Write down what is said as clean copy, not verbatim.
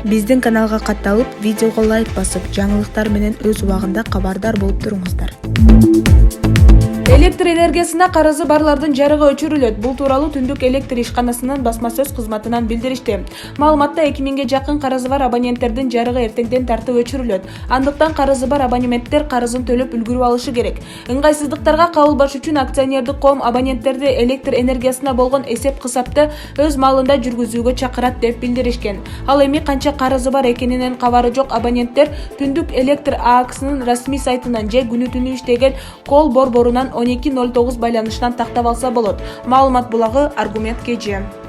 Биздин каналга катталып, видеого лайк басып, жаңылыктар менен өз убагында кабардар болуп туруңуздар. Электр энергиясына карызы барлардын жарыгы өчүрүлөт. Бул тууралуу Түндүк электр ишканасынын басма сөз кызматынан билдиришти. Маалыматта 2000ге жакын карызы бар абоненттердин жарыгы эртеңден тартып өчүрүлөт. Андыктан карызы бар абоненттер карызын төлөп үлгүрүп алышы керек. Ыңгайсыздыктарга кабылбаш үчүн акционердик коом абоненттерди электр энергиясына болгон эсеп-кысапты өз маалында жүргүзүүгө чакырат деп билдиришкен. Ал эми канча карызы бар экенинен кабары жок абоненттер Түндүк электр АКСынын расмий сайтынан же күнү түнү иштеген кол борборунан 1209 байланышынан тактап алса болот. Маалымат булагы Аргумент КЖ.